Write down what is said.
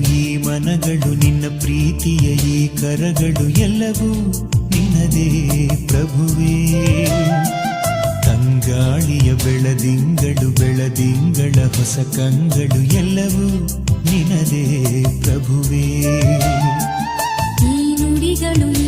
ಈ ಮನಗಳು ನಿನ್ನ ಪ್ರೀತಿಯ ಈ ಕರಗಳು ಎಲ್ಲವೂ ನಿನ್ನದೇ ಪ್ರಭುವೇ. ತಂಗಾಳಿಯ ಬೆಳದಿಂಗಳ ಹೊಸ ಕಂಗಳು ಎಲ್ಲವೂ ನಿನ್ನದೇ ಪ್ರಭುವೇ. ಈ ನುಡಿಗಳು